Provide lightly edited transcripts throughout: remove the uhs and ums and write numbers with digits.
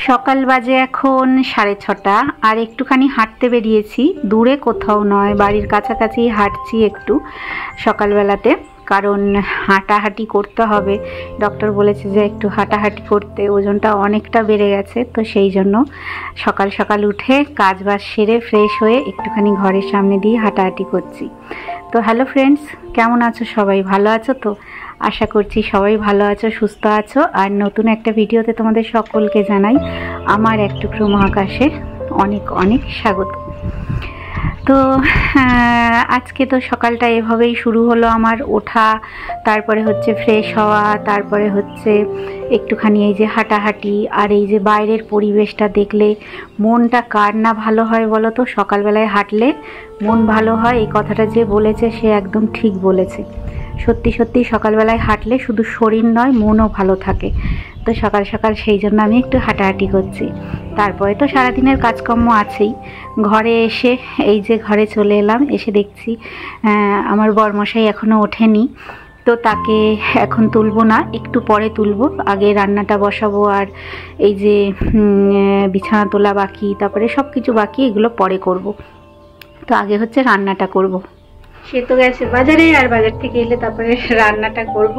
সকাল বাজে এখন 6:30 আর একটুখানি হাঁটতে বেরিয়েছি, দূরে কোথাও নয়, বাড়ির কাছাকাছি হাঁটছি একটু সকালবেলাতে, কারণ হাঁটাহাঁটি করতে হবে। ডক্টর বলেছে যে একটু হাঁটাহাঁটি করতে, ওজনটা অনেকটা বেড়ে গেছে, তো সেই জন্য সকাল সকাল উঠে কাজ বাজ সেরে ফ্রেশ হয়ে একটুখানি ঘরের সামনে দিয়ে হাঁটাহাঁটি করছি। তো হ্যালো ফ্রেন্ডস, কেমন আছো সবাই? ভালো আছো তো? আশা করছি সবাই ভালো আছো, সুস্থ আছো। আর নতুন একটা ভিডিওতে তোমাদের সকলকে জানাই আমার এক টুকরো মহাকাশে অনেক অনেক স্বাগত। তো আজকে তো সকালটা এভাবেই শুরু হলো আমার ওঠা, তারপরে হচ্ছে ফ্রেশ হওয়া, তারপরে হচ্ছে একটুখানি এই যে হাঁটাহাঁটি। আর এই যে বাইরের পরিবেশটা দেখলে মনটা কার না ভালো হয় বলো তো? সকালবেলায় হাঁটলে মন ভালো হয়, এই কথাটা যে বলেছে সে একদম ঠিক বলেছে। সত্যি সত্যি সকালবেলায় হাঁটলে শুধু শরীর নয়, মনও ভালো থাকে। তো সকাল সকাল সেই জন্য আমি একটু হাঁটাহাঁটি করছি। তারপরে তো সারাদিনের কাজকর্ম আছেই। ঘরে এসে এই যে ঘরে চলে এলাম, এসে দেখছি আমার বরমশাই এখনও ওঠেনি, তো তাকে এখন তুলবো না, একটু পরে তুলবো। আগে রান্নাটা বসাবো, আর এই যে বিছানা তোলা বাকি, তারপরে সব কিছু বাকি, এগুলো পরে করব। তো আগে হচ্ছে রান্নাটা করব। সে তো গেছে বাজারে, আর বাজার থেকে এলে তারপরে রান্নাটা করব।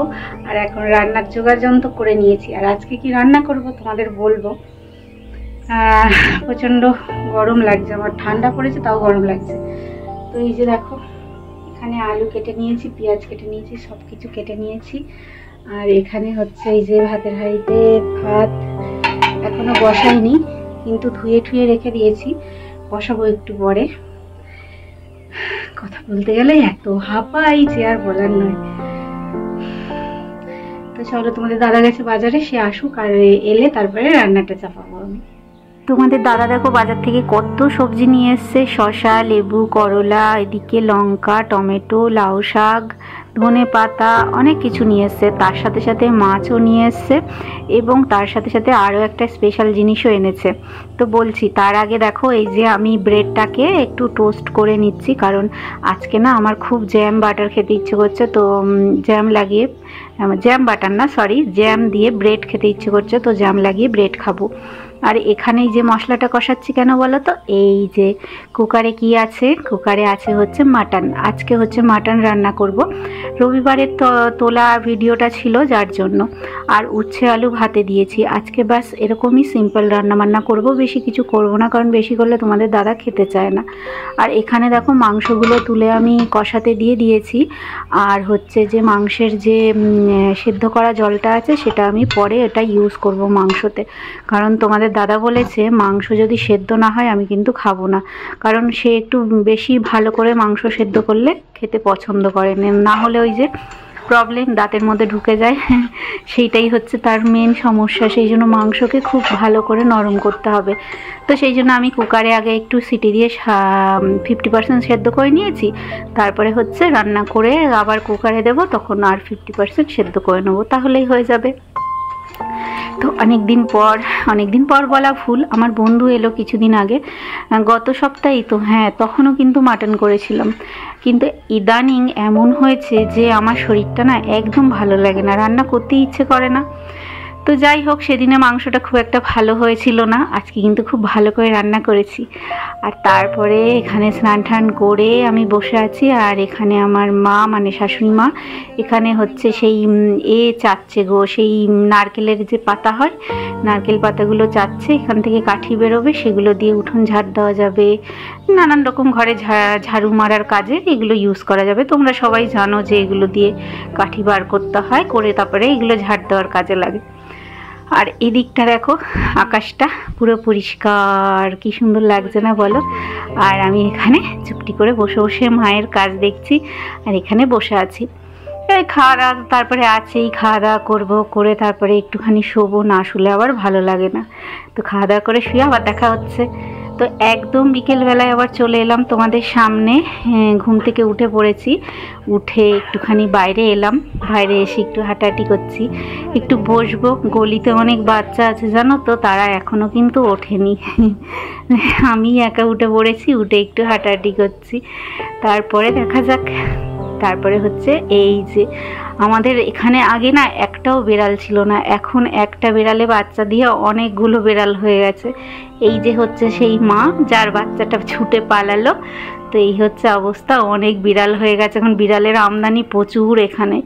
আর এখন রান্নার যোগাযন্ত্র করে নিয়েছি। আর আজকে কি রান্না করব তোমাদের বলবো। প্রচণ্ড গরম লাগছে, আমার ঠান্ডা পড়েছে তাও গরম লাগছে। তো এই যে দেখো, এখানে আলু কেটে নিয়েছি, পেঁয়াজ কেটে নিয়েছি, সব কিছু কেটে নিয়েছি। আর এখানে হচ্ছে এই যে ভাতের হাঁড়িতে ভাত এখনো বসাইনি, কিন্তু ধুয়ে ঠুয়ে রেখে দিয়েছি, বসাবো একটু পরে। কথা বলতে গেলে এত হাঁপাই যে আর বলার নয়। তো চলো, তোমাদের দাদা গেছে বাজারে, সে আসুক, আর এলে তারপরে রান্নাটা চাপাবো আমি। তোমাদের দাদা দেখো বাজার থেকে কত সবজি নিয়ে এসছে, শসা, লেবু, করলা, এদিকে লঙ্কা, টমেটো, লাউ শাক, ধনে পাতা, অনেক কিছু নিয়ে এসছে। তার সাথে সাথে মাছও নিয়ে এসছে, এবং তার সাথে সাথে আরও একটা স্পেশাল জিনিসও এনেছে। তো বলছি, তার আগে দেখো এই যে আমি ব্রেডটাকে একটু টোস্ট করে নিচ্ছি, কারণ আজকে না আমার খুব জ্যাম বাটার খেতে ইচ্ছে করছে। তো জ্যাম লাগিয়ে, জ্যাম বাটার না সরি, জ্যাম দিয়ে ব্রেড খেতে ইচ্ছে করছে, তো জ্যাম লাগিয়ে ব্রেড খাবো। আর এখানেই যে মশলাটা কষাচ্ছি কেন বলো তো? এই যে কুকারে কি আছে, কুকারে আছে হচ্ছে মাটন। আজকে হচ্ছে মাটন রান্না করব। রবিবারের তোলা ভিডিওটা ছিল যার জন্য। আর উচ্ছে আলু ভাতে দিয়েছি আজকে, বাস এরকমই সিম্পল রান্না বান্না করব, বেশি কিছু করব না, কারণ বেশি করলে তোমাদের দাদা খেতে চায় না। আর এখানে দেখো মাংসগুলো তুলে আমি কষাতে দিয়ে দিয়েছি। আর হচ্ছে যে মাংসের যে সেদ্ধ করা জলটা আছে, সেটা আমি পরে এটা ইউজ করব মাংসতে, কারণ তোমাদের দাদা বলেছে মাংস যদি সেদ্ধ না হয় আমি কিন্তু খাবো না, কারণ সে একটু বেশি ভালো করে মাংস সেদ্ধ করলে খেতে পছন্দ করে না, হলে ওই যে প্রবলেম, দাঁতের মধ্যে ঢুকে যায়, সেইটাই হচ্ছে তার মেন সমস্যা। সেই জন্য মাংসকে খুব ভালো করে নরম করতে হবে। তো সেই জন্য আমি কুকারে আগে একটু সিটি দিয়ে 50% সেদ্ধ করে নিয়েছি, তারপরে হচ্ছে রান্না করে আবার কুকারে দেবো, তখন আর 50% সেদ্ধ করে নেবো, তাহলেই হয়ে যাবে। তো অনেকদিন পর বলা ভুল, আমার বন্ধু এলো কিছুদিন আগে, গত সপ্তাহেই তো, হ্যাঁ তখনও কিন্তু মাটন করেছিলাম। কিন্তু ইদানিং এমন হয়েছে যে আমার শরীরটা না একদম ভালো লাগে না, রান্না করতে ইচ্ছে করে না। তো যাই হোক, সেদিনে মাংসটা খুব একটা ভালো হয়েছিল না, আজকে কিন্তু খুব ভালো করে রান্না করেছি। আর তারপরে এখানে স্নান টান করে আমি বসে আছি, আর এখানে আমার মা মানে শাশুড়ি মা এখানে হচ্ছে সেই চাচ্ছে গো, সেই নারকেলের যে পাতা হয়, নারকেল পাতাগুলো চাচ্ছে, এখান থেকে কাঠি বেরোবে, সেগুলো দিয়ে উঠোন ঝাড় দেওয়া যাবে, নানান রকম ঘরে ঝাড়ু মারার কাজে এগুলো ইউজ করা যাবে। তোমরা সবাই জানো যে এগুলো দিয়ে কাঠি বার করতে হয়, করে তারপরে এগুলো ঝাড় দেওয়ার কাজে লাগে। আর এদিকটা দেখো, আকাশটা পুরো পরিষ্কার, কি সুন্দর লাগছে না বলো? আর আমি এখানে চুপটি করে বসে বসে মায়ের কাজ দেখছি, আর এখানে বসে আছি। এই খাওয়া দাওয়া তারপরে আছেই, খাওয়া দাওয়া করবো, করে তারপরে একটুখানি শোবো, না শুলে আবার ভালো লাগে না। তো খাওয়া দাওয়া করে শুয়ে আবার দেখা হচ্ছে। তো একদম বিকেলবেলায় আবার চলে এলাম তোমাদের সামনে, ঘুম থেকে উঠে পড়েছি, উঠে একটুখানি বাইরে এলাম, বাইরে এসে একটু হাঁটাহাঁটি করছি, একটু বসবো। গলিতে অনেক বাচ্চা আছে জানো তো, তারা এখনও কিন্তু ওঠেনি, আমি একা উঠে পড়েছি, উঠে একটু হাঁটাহাঁটি করছি, তারপরে দেখা যাক। তারপরে হচ্ছে এই যে আমাদের এখানে আগে না একটাও বিড়াল ছিল না, এখন একটা বিড়ালে বাচ্চা দিয়ে অনেকগুলো বিড়াল হয়ে গেছে। এই যে হচ্ছে সেই মা যার বাচ্চাটা ছুটে পালালো। তো এই হচ্ছে অবস্থা, অনেক বিড়াল হয়ে গেছে, এখন বিড়ালের আমদানি প্রচুর এখানে।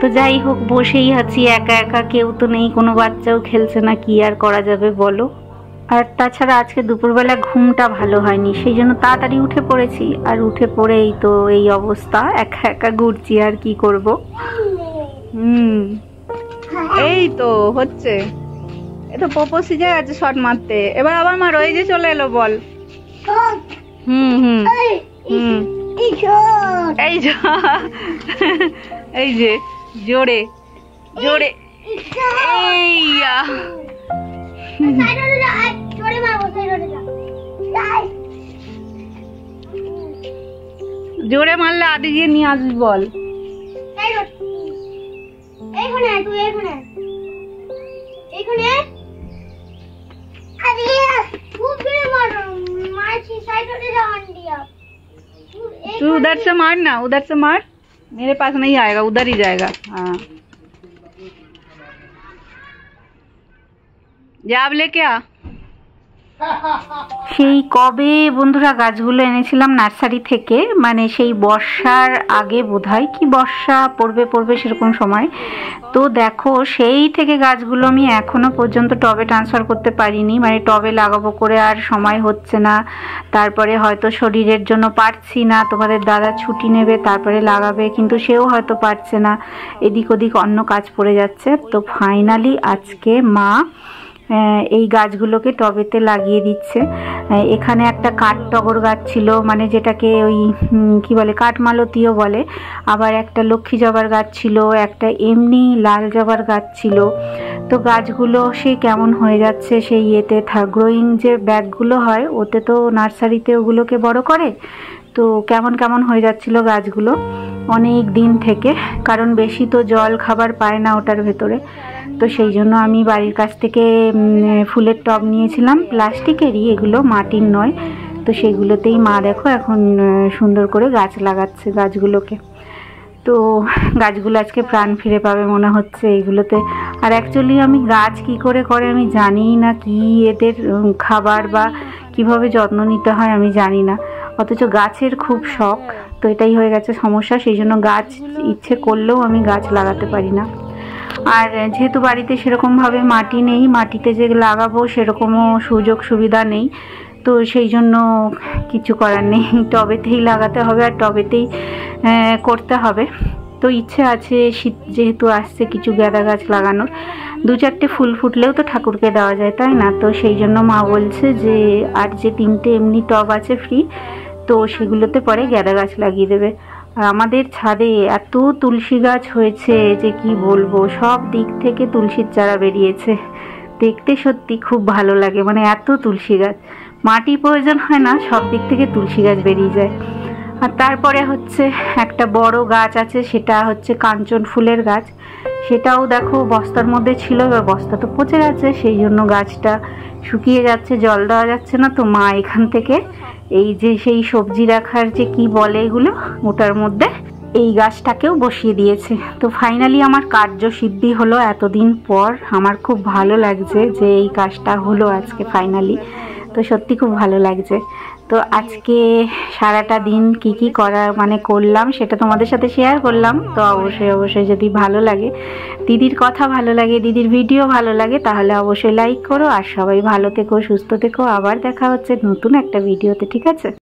তো যাই হোক, বসেই আছি একা একা, কেউ তো নেই, কোনো বাচ্চাও খেলছে না, কি আর করা যাবে বলো। আর তাছাড়া আজকে দুপুরবেলা ঘুমটা ভালো হয়নি, সেই জন্য তাড়াতাড়ি উঠে পড়েছি। আর উঠে পড়েই তো এই অবস্থা, একা একা ঘুরছি, আর কি করব। এই তো হচ্ছে, এ তো পপো সিজে আছে শট মারতে, এবার আবার মারো। এই যে চলে এলো বল। এই যে জোরে জোরে, জোরে মারলে আদি গিয়ে নিয়ে আসবি বল। तू उधर से मार ना, उधर से मार, मेरे पास नहीं आएगा, उधर ही जाएगा। हाँ जा अब लेके आ। সেই কবে বন্ধুরা গাছগুলো এনেছিলাম নার্সারি থেকে, মানে সেই বর্ষার আগে বোধহয়, কি বর্ষা পড়বে সেরকম সময়। তো দেখো সেই থেকে গাছগুলো আমি এখনো পর্যন্ত টবে ট্রান্সফার করতে পারিনি, মানে টবে লাগাবো করে আর সময় হচ্ছে না, তারপরে হয়তো শরীরের জন্য পারছি না, তোমাদের দাদা ছুটি নেবে তারপরে লাগাবে, কিন্তু সেও হয়তো পারছে না, এদিক ওদিক অন্য কাজ পড়ে যাচ্ছে। তো ফাইনালি আজকে মা এই গাছগুলোকে টবেতে লাগিয়ে দিচ্ছে। এখানে একটা কাঠ টগর গাছ ছিল, মানে যেটাকে ওই কি বলে কাঠমালতীও বলে, আবার একটা লক্ষ্মী জবার গাছ ছিল, একটা এমনি লাল জবার গাছ ছিল। তো গাছগুলো সে কেমন হয়ে যাচ্ছে, সেই ইয়েতে গ্রোয়িং যে ব্যাগগুলো হয় ওতে তো নার্সারিতে ওগুলোকে বড় করে, তো কেমন কেমন হয়ে যাচ্ছিল গাছগুলো অনেক দিন থেকে, কারণ বেশি তো জল খাবার পায় না ওটার ভেতরে। তো সেই জন্য আমি বাড়ির কাছ থেকে ফুলের টব নিয়েছিলাম, প্লাস্টিকেরই, এগুলো মাটির নয়। তো সেগুলোতেই মা দেখো এখন সুন্দর করে গাছ লাগাচ্ছে গাছগুলোকে। তো গাছগুলো আজকে প্রাণ ফিরে পাবে মনে হচ্ছে এইগুলোতে। আর অ্যাকচুয়ালি আমি গাছ কি করে আমি জানিই না, কি এদের খাবার বা কিভাবে যত্ন নিতে হয় আমি জানি না, অথচ গাছের খুব শখ। তো এটাই হয়ে গেছে সমস্যা, সেই জন্য গাছ ইচ্ছে করলেও আমি গাছ লাগাতে পারি না। আর যেহেতু বাড়িতে সেরকমভাবে মাটি নেই, মাটিতে যে লাগাবো সেরকমও সুযোগ সুবিধা নেই, তো সেই জন্য কিছু করার নেই, টবেতেই লাগাতে হবে আর টবেতেই করতে হবে। তো ইচ্ছে আছে শীত যেহেতু আসছে কিছু গাঁদা গাছ লাগানোর, 2-4টে ফুল ফুটলেও তো ঠাকুরকে দেওয়া যায়, তাই না? তো সেই জন্য মা বলছে যে আর যে 3টে এমনি টব আছে ফ্রি, তো সেগুলোতে পরে গাঁদা গাছ লাগিয়ে দেবে। আর আমাদের ছাদে এত তুলসী গাছ হয়েছে যে কি বলবো, সব দিক থেকে তুলসীর চারা বেরিয়েছে, দেখতে সত্যি খুব ভালো লাগে, মানে এত তুলসী গাছ, মাটি প্রয়োজন হয় না, সব দিক থেকে তুলসী গাছ বেরিয়ে যায়। আর তারপরে হচ্ছে একটা বড় গাছ আছে, সেটা হচ্ছে কাঞ্চন ফুলের গাছ, সেটাও দেখো বস্তার মধ্যে ছিল, এবার বস্তা তো পচে গেছে, সেই জন্য গাছটা শুকিয়ে যাচ্ছে, জল দেওয়া যাচ্ছে না। তো মা এখান থেকে এই যে সেই সবজি রাখার যে কি বলে এগুলো, ওটার মধ্যে এই গাছটাকেও বসিয়ে দিয়েছে। তো ফাইনালি আমার কার্যসিদ্ধি হলো এতদিন পর, আমার খুব ভালো লাগছে যে এই কাজটা হলো আজকে ফাইনালি, তো সত্যি খুব ভালো লাগছে। তো আজকে সারাটা দিন কি করলাম সেটা তোমাদের সাথে শেয়ার করলাম। তো অবশ্যই যদি ভালো লাগে, দিদির কথা ভালো লাগে, দিদির ভিডিও ভালো লাগে, তাহলে অবশ্যই লাইক করো। আর সবাই ভালো থেকো, সুস্থ থেকো, আবার দেখা হচ্ছে নতুন একটা ভিডিওতে, ঠিক আছে?